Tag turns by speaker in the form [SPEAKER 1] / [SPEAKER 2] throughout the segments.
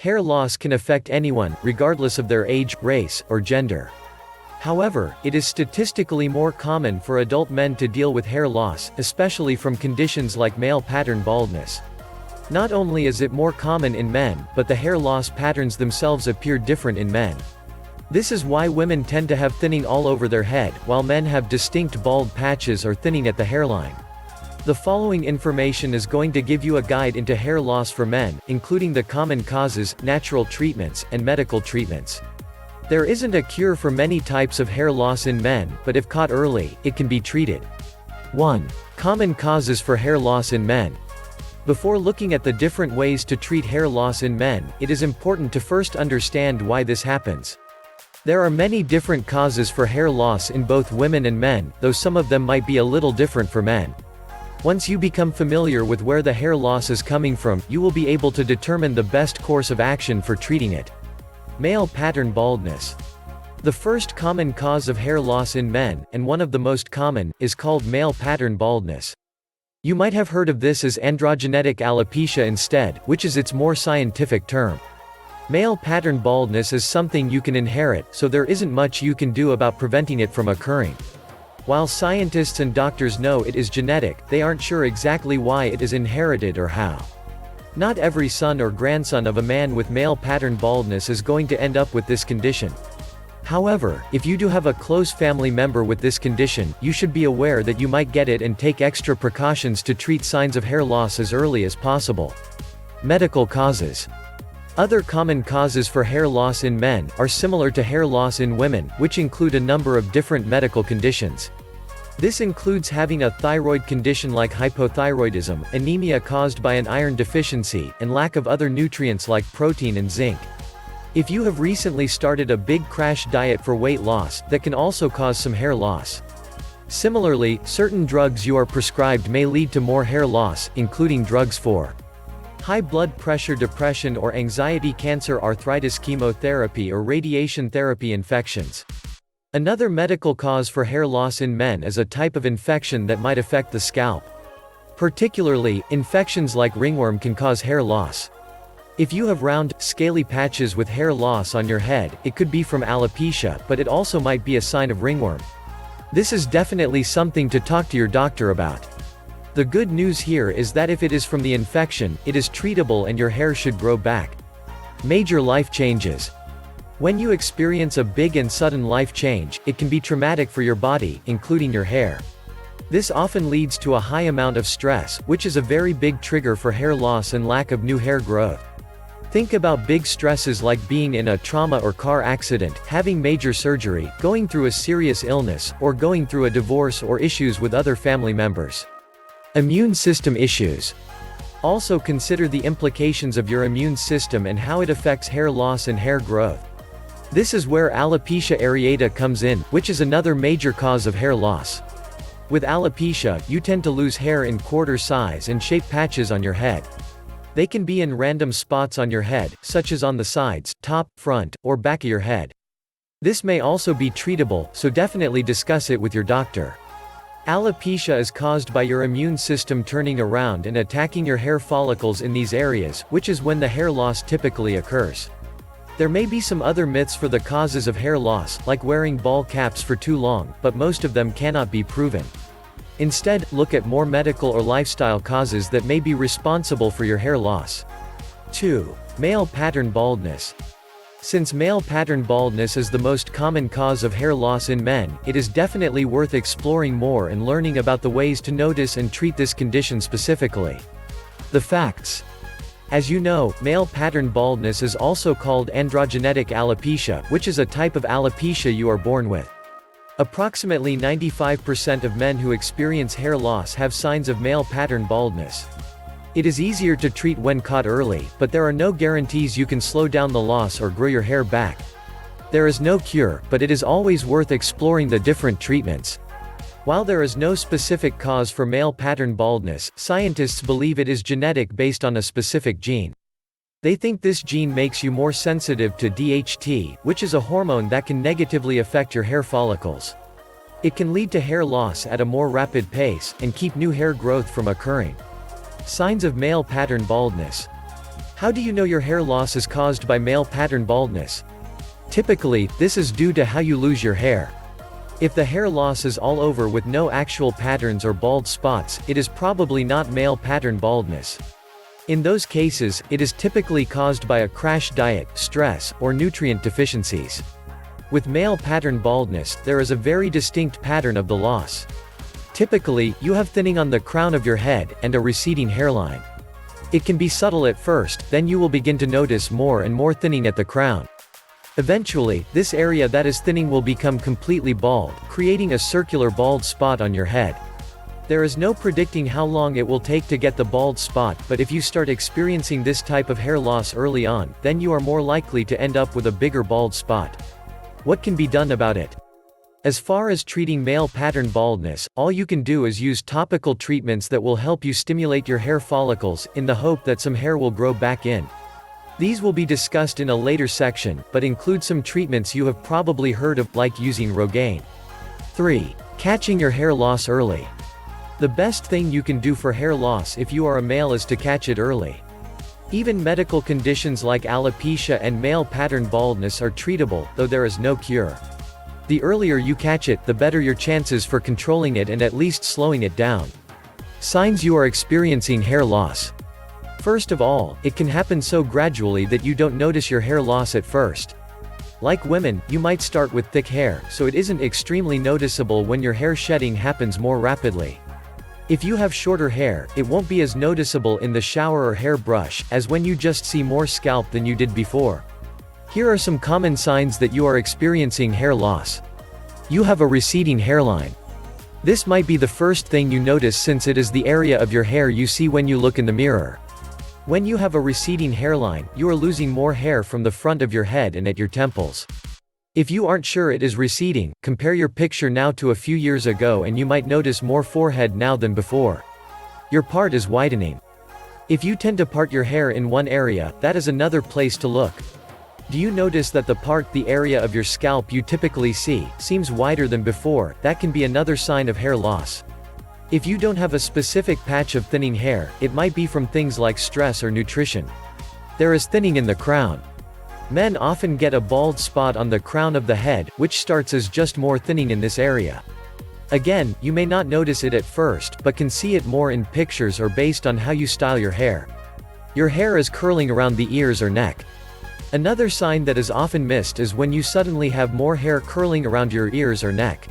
[SPEAKER 1] Hair loss can affect anyone, regardless of their age, race, or gender. However, it is statistically more common for adult men to deal with hair loss, especially from conditions like male pattern baldness. Not only is it more common in men, but the hair loss patterns themselves appear different in men. This is why women tend to have thinning all over their head, while men have distinct bald patches or thinning at the hairline. The following information is going to give you a guide into hair loss for men, including the common causes, natural treatments, and medical treatments. There isn't a cure for many types of hair loss in men, but if caught early, it can be treated. 1. Common causes for hair loss in men. Before looking at the different ways to treat hair loss in men, it is important to first understand why this happens. There are many different causes for hair loss in both women and men, though some of them might be a little different for men. Once you become familiar with where the hair loss is coming from, you will be able to determine the best course of action for treating it. Male pattern baldness. The first common cause of hair loss in men, and one of the most common, is called male pattern baldness. You might have heard of this as androgenetic alopecia instead, which is its more scientific term. Male pattern baldness is something you can inherit, so there isn't much you can do about preventing it from occurring. While scientists and doctors know it is genetic, they aren't sure exactly why it is inherited or how. Not every son or grandson of a man with male pattern baldness is going to end up with this condition. However, if you do have a close family member with this condition, you should be aware that you might get it and take extra precautions to treat signs of hair loss as early as possible. Medical causes. Other common causes for hair loss in men are similar to hair loss in women, which include a number of different medical conditions. This includes having a thyroid condition like hypothyroidism, anemia caused by an iron deficiency, and lack of other nutrients like protein and zinc. If you have recently started a big crash diet for weight loss, that can also cause some hair loss. Similarly, certain drugs you are prescribed may lead to more hair loss, including drugs for high blood pressure, depression or anxiety, cancer, arthritis, chemotherapy or radiation therapy, infections. Another medical cause for hair loss in men is a type of infection that might affect the scalp. Particularly, infections like ringworm can cause hair loss. If you have round, scaly patches with hair loss on your head, it could be from alopecia, but it also might be a sign of ringworm. This is definitely something to talk to your doctor about. The good news here is that if it is from the infection, it is treatable and your hair should grow back. Major life changes. When you experience a big and sudden life change, it can be traumatic for your body, including your hair. This often leads to a high amount of stress, which is a very big trigger for hair loss and lack of new hair growth. Think about big stresses like being in a trauma or car accident, having major surgery, going through a serious illness, or going through a divorce or issues with other family members. Immune system issues. Also consider the implications of your immune system and how it affects hair loss and hair growth. This is where alopecia areata comes in, which is another major cause of hair loss. With alopecia, you tend to lose hair in quarter size and shape patches on your head. They can be in random spots on your head, such as on the sides, top, front, or back of your head. This may also be treatable, so definitely discuss it with your doctor. Alopecia is caused by your immune system turning around and attacking your hair follicles in these areas, which is when the hair loss typically occurs. There may be some other myths for the causes of hair loss, like wearing ball caps for too long, but most of them cannot be proven. Instead, look at more medical or lifestyle causes that may be responsible for your hair loss. 2. Male pattern baldness. Since male pattern baldness is the most common cause of hair loss in men, it is definitely worth exploring more and learning about the ways to notice and treat this condition specifically. The facts. As you know, male pattern baldness is also called androgenetic alopecia, which is a type of alopecia you are born with. Approximately 95% of men who experience hair loss have signs of male pattern baldness. It is easier to treat when caught early, but there are no guarantees you can slow down the loss or grow your hair back. There is no cure, but it is always worth exploring the different treatments. While there is no specific cause for male pattern baldness, scientists believe it is genetic based on a specific gene. They think this gene makes you more sensitive to DHT, which is a hormone that can negatively affect your hair follicles. It can lead to hair loss at a more rapid pace, and keep new hair growth from occurring. Signs of male pattern baldness. How do you know your hair loss is caused by male pattern baldness? Typically, this is due to how you lose your hair. If the hair loss is all over with no actual patterns or bald spots, it is probably not male pattern baldness. In those cases, it is typically caused by a crash diet, stress, or nutrient deficiencies. With male pattern baldness, there is a very distinct pattern of the loss. Typically, you have thinning on the crown of your head, and a receding hairline. It can be subtle at first, then you will begin to notice more and more thinning at the crown. Eventually, this area that is thinning will become completely bald, creating a circular bald spot on your head. There is no predicting how long it will take to get the bald spot, but if you start experiencing this type of hair loss early on, then you are more likely to end up with a bigger bald spot. What can be done about it? As far as treating male pattern baldness, all you can do is use topical treatments that will help you stimulate your hair follicles, in the hope that some hair will grow back in. These will be discussed in a later section, but include some treatments you have probably heard of, like using Rogaine. 3. Catching your hair loss early. The best thing you can do for hair loss if you are a male is to catch it early. Even medical conditions like alopecia and male pattern baldness are treatable, though there is no cure. The earlier you catch it, the better your chances for controlling it and at least slowing it down. Signs you are experiencing hair loss. First of all, it can happen so gradually that you don't notice your hair loss at first. Like women, you might start with thick hair, so it isn't extremely noticeable when your hair shedding happens more rapidly. If you have shorter hair, it won't be as noticeable in the shower or hairbrush, as when you just see more scalp than you did before. Here are some common signs that you are experiencing hair loss. You have a receding hairline. This might be the first thing you notice since it is the area of your hair you see when you look in the mirror. When you have a receding hairline, you are losing more hair from the front of your head and at your temples. If you aren't sure it is receding, compare your picture now to a few years ago and you might notice more forehead now than before. Your part is widening. If you tend to part your hair in one area, that is another place to look. Do you notice that the area of your scalp you typically see, seems wider than before? That can be another sign of hair loss. If you don't have a specific patch of thinning hair, it might be from things like stress or nutrition. There is thinning in the crown. Men often get a bald spot on the crown of the head, which starts as just more thinning in this area. Again, you may not notice it at first, but can see it more in pictures or based on how you style your hair. Your hair is curling around the ears or neck. Another sign that is often missed is when you suddenly have more hair curling around your ears or neck.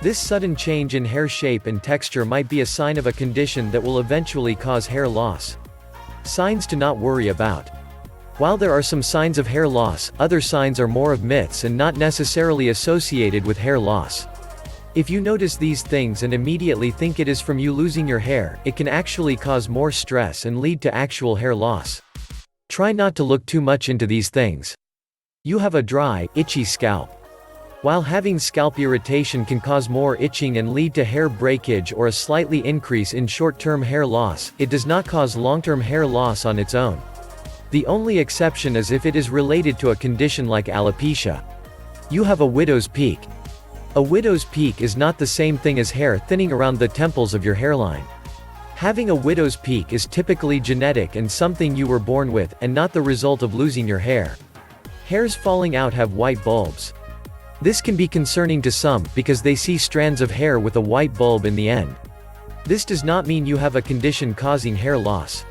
[SPEAKER 1] This sudden change in hair shape and texture might be a sign of a condition that will eventually cause hair loss. Signs to not worry about. While there are some signs of hair loss, other signs are more of myths and not necessarily associated with hair loss. If you notice these things and immediately think it is from you losing your hair, it can actually cause more stress and lead to actual hair loss. Try not to look too much into these things. You have a dry, itchy scalp. While having scalp irritation can cause more itching and lead to hair breakage or a slightly increase in short-term hair loss, it does not cause long-term hair loss on its own. The only exception is if it is related to a condition like alopecia. You have a widow's peak. A widow's peak is not the same thing as hair thinning around the temples of your hairline. Having a widow's peak is typically genetic and something you were born with, and not the result of losing your hair. Hairs falling out have white bulbs. This can be concerning to some, because they see strands of hair with a white bulb in the end. This does not mean you have a condition causing hair loss.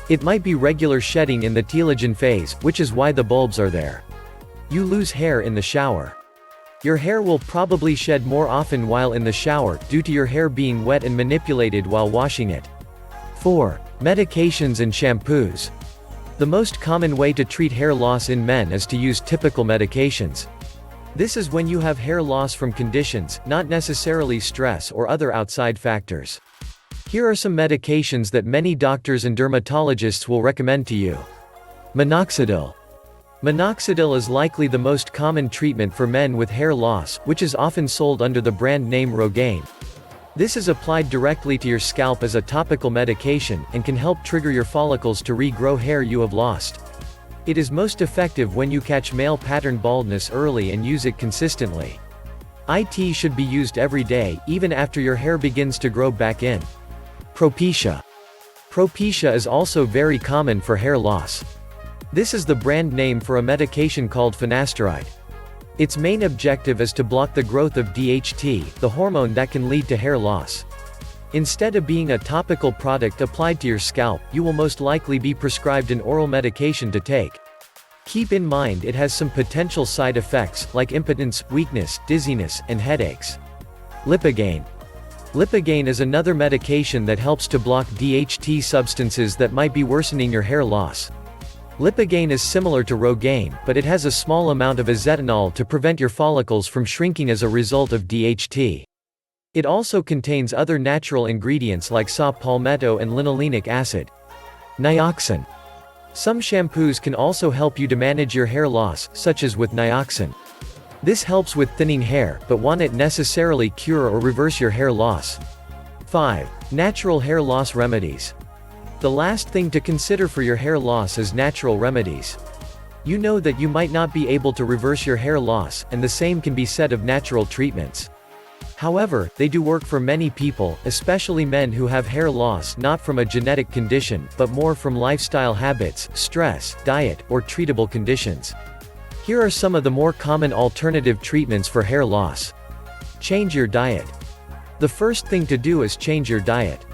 [SPEAKER 1] It might be regular shedding in the telogen phase, which is why the bulbs are there. You lose hair in the shower. Your hair will probably shed more often while in the shower, due to your hair being wet and manipulated while washing it. 4. Medications and shampoos. The most common way to treat hair loss in men is to use typical medications. This is when you have hair loss from conditions, not necessarily stress or other outside factors. Here are some medications that many doctors and dermatologists will recommend to you. Minoxidil. Minoxidil is likely the most common treatment for men with hair loss, which is often sold under the brand name Rogaine. This is applied directly to your scalp as a topical medication, and can help trigger your follicles to regrow hair you have lost. It is most effective when you catch male pattern baldness early and use it consistently. It should be used every day, even after your hair begins to grow back in. Propecia. Propecia is also very common for hair loss. This is the brand name for a medication called finasteride. Its main objective is to block the growth of DHT, the hormone that can lead to hair loss. Instead of being a topical product applied to your scalp, you will most likely be prescribed an oral medication to take. Keep in mind it has some potential side effects, like impotence, weakness, dizziness, and headaches. Lipogain. Lipogain is another medication that helps to block DHT substances that might be worsening your hair loss. Lipogain is similar to Rogaine, but it has a small amount of azetonol to prevent your follicles from shrinking as a result of DHT. It also contains other natural ingredients like saw palmetto and linolenic acid. Nioxin. Some shampoos can also help you to manage your hair loss, such as with nioxin. This helps with thinning hair, but won't it necessarily cure or reverse your hair loss. 5. Natural hair loss remedies. The last thing to consider for your hair loss is natural remedies. You know that you might not be able to reverse your hair loss, and the same can be said of natural treatments. However, they do work for many people, especially men who have hair loss not from a genetic condition, but more from lifestyle habits, stress, diet, or treatable conditions. Here are some of the more common alternative treatments for hair loss. Change your diet. The first thing to do is change your diet.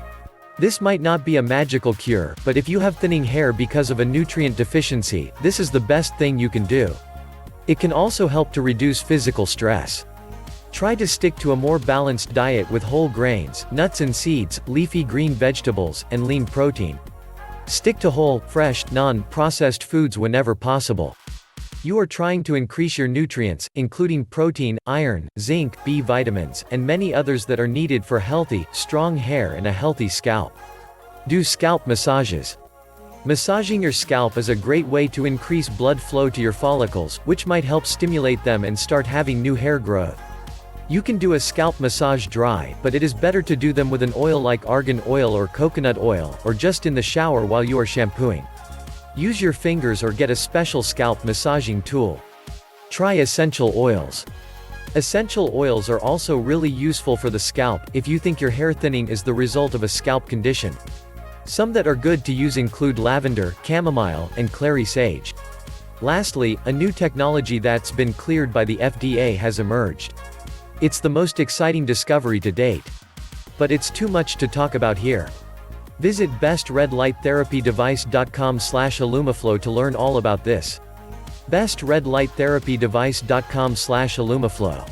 [SPEAKER 1] This might not be a magical cure, but if you have thinning hair because of a nutrient deficiency, this is the best thing you can do. It can also help to reduce physical stress. Try to stick to a more balanced diet with whole grains, nuts and seeds, leafy green vegetables, and lean protein. Stick to whole, fresh, non-processed foods whenever possible. You are trying to increase your nutrients, including protein, iron, zinc, B vitamins, and many others that are needed for healthy, strong hair and a healthy scalp. Do scalp massages. Massaging your scalp is a great way to increase blood flow to your follicles, which might help stimulate them and start having new hair growth. You can do a scalp massage dry, but it is better to do them with an oil like argan oil or coconut oil, or just in the shower while you are shampooing. Use your fingers or get a special scalp massaging tool. Try essential oils. Essential oils are also really useful for the scalp, if you think your hair thinning is the result of a scalp condition. Some that are good to use include lavender, chamomile, and clary sage. Lastly, a new technology that's been cleared by the FDA has emerged. It's the most exciting discovery to date. But it's too much to talk about here. Visit bestredlighttherapydevice.com/illumiflow to learn all about this. bestredlighttherapydevice.com/illumiflow